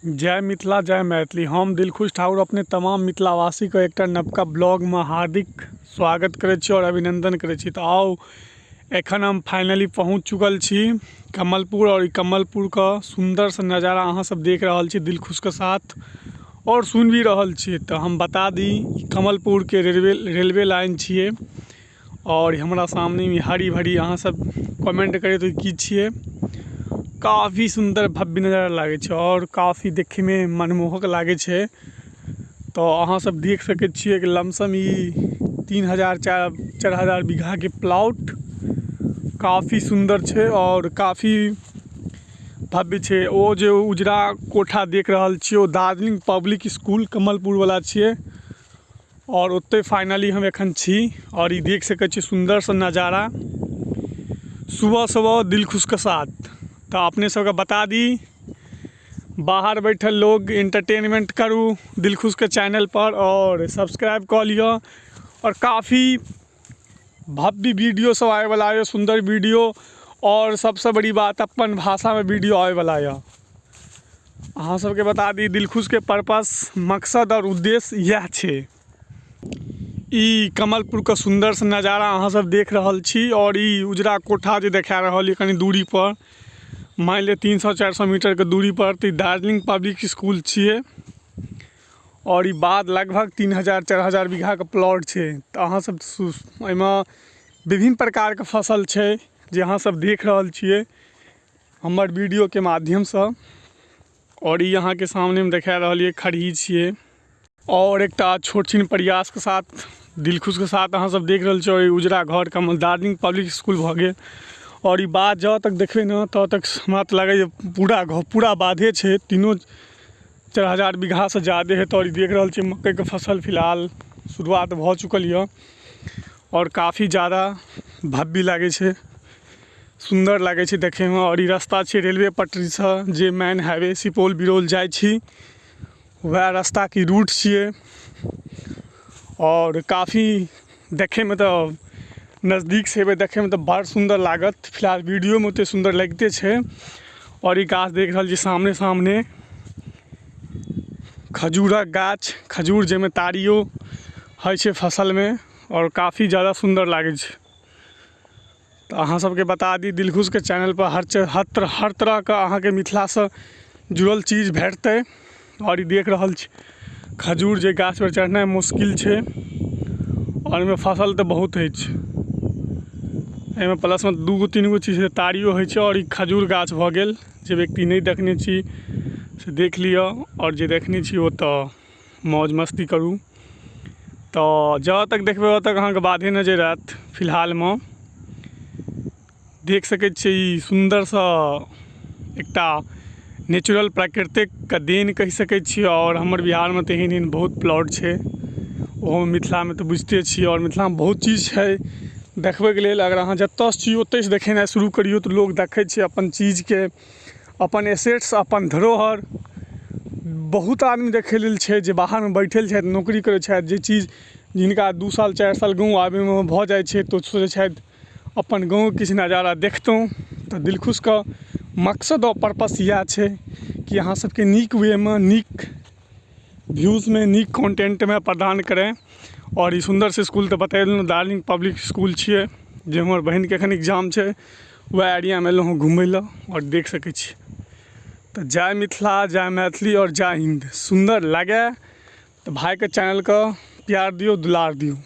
जय मिथिला जय मैथिली। हम दिलखुश ठाकुर अपने तमाम मिथिलावासी के एक नवका ब्लॉग में हार्दिक स्वागत करे छी और अभिनंदन करे छी। तो आओ एखन हम फाइनली पहुंच चुकल छी कमलपुर और कमलपुर का सुंदर सा नज़ारा अहाँ सब देख रहा छी दिलखुश के साथ और सुन भी रहल छी। तो हम बता दी कमलपुर के रेलवे लाइन छिए और हमारा सामने में हरी भरी अहाँ सब कमेंट करे तो की छिए काफ़ी सुंदर भव्य नज़ारा लागे छे और काफ़ी देखे में मनमोहक लागे छे। तो अहाँ सब देख सके छिए कि लमसम 3000-4000 बीघा के प्लॉट काफ़ी सुंदर छे और काफ़ी भव्य छे। वो जो उजरा कोठा देख रहल छिए वो दार्जिलिंग पब्लिक स्कूल कमलपुर वाला छिए और उत्ते फाइनली हम एखन छी और ये देख सके छी सुंदर सा नज़ारा सुबह सुबह दिलखुश के साथ। तो अपने सबके बता दी बाहर बैठल लोग एंटरटेनमेंट करूँ दिलखुश के चैनल पर और सब्सक्राइब कर लियो और काफ़ी भव्य वीडियो सब आए वाला है, सुंदर वीडियो और सबसे बड़ी बात अपन भाषा में वीडियो आए वाला है। अहाँ सबके बता दी दिलखुश के पर्पस मकसद और उद्देश्य यह छे। ई कमलपुर का सुंदर सा नज़ारा अहाँ सब देख रहल छी और ई उजरा कोठा जो देखा रहल कनी दूरी पर मान ले 300-400 मीटर के दूरी पर तो दार्जिलिंग पब्लिक स्कूल छिए और ये बाद लगभग 3000-4000 बीघा के प्लॉट छे। तो अहाँ सब एहिमे विभिन्न प्रकार के फसल छे जे अहाँ सब देख रहल छिए हमर वीडियो के माध्यम से और ये यहाँ के सामने में देखा रहल खड़ी छिए और एक छोट छिन प्रयास के साथ दिलखुश के साथ अहाँ सब देख रहल छिए उजरा घर कमल दार्जिलिंग पब्लिक स्कूल भ गेल और ये बात जहाँ तक देखबे न तो तक हमरा तो लगे पूरा बाधे छे 3000-4000 बीघा से ज़्यादा है। तो देख रहल छिए मकई के फसल फिलहाल शुरुआत भ चुकल है और काफ़ी ज़्यादा भव्य लागे छे सुंदर लागे छे देखे में। और ये रास्ता छे रेलवे पटरी से जे मेन हाईवे सुपौल बिरौल जाए छी वह रास्ता की रूट छिए और काफ़ी देखे में तो नज़दीक से देखे में तो बड़ सुंदर लागत। फिलहाल वीडियो में उतने सुंदर लगते छे और ये गाछ देख रहल छी सामने खजूरक गाछ खजूर जेमे तारियो है छे फसल में और काफ़ी ज़्यादा सुंदर लागे छे। तो अहाँ सबके बता दी दिलखुश के चैनल पर हर तरह का अहाँ के मिथिला से जुड़ल चीज़ भेटते और ये देख रहल छी खजूर जे गाछ पर चढ़ना मुश्किल छे और में फसल तो बहुत है प्लस में 2-3 गो चीज तारियो है और ये खजूर गाछ भ गेल जे व्यक्ति नहीं देखने छी से देख लियो और जे देखने छी वो तो मौज मस्ती करूँ। तो जहाँ तक देखबे वहाँ तक अहाँ के बाधे नजर आत। फिलहाल में देख सके छी सुंदर सा एकटा नेचुरल प्राकृतिक का देन कह सके छी और हमर बिहार में तो एहन बहुत प्लॉट छे वो मिथिला में तो बुझते छी और मिथिला में बहुत चीज़ है देखबे के लेल। अगर अहाँ जतऽ छी ओतऽ से देखेनाइ शुरू करियो तो लोग देखे छे अपन चीज़ के अपन एसेट्स अपन धरोहर। बहुत आदमी देखे लेल छे जे बाहर में बैठल छे नौकरी करे छे जे चीज़ जिनका 2 साल 4 साल गाँव आबे में भ जाए छे तो सोचे छे अपन गाँव किछु नज़ारा देखतों। तो दिलखुश का मकसद और पर्पस यह छे कि अहाँ सबके नीक वे में नीक व्यूज़ में नीक कंटेंट में प्रदान करें। और ये सुंदर से स्कूल तो बता दें दार्जिलिंग पब्लिक स्कूल छिए जे हमर बहन के एखन एग्जाम छे वह एरिया में एलहुँ घूमय ला और देख सके छी। तो जय मिथिला जय मैथिली और जय हिंद। सुंदर लगे तो भाई के चैनल का प्यार दियो दुलार दियो।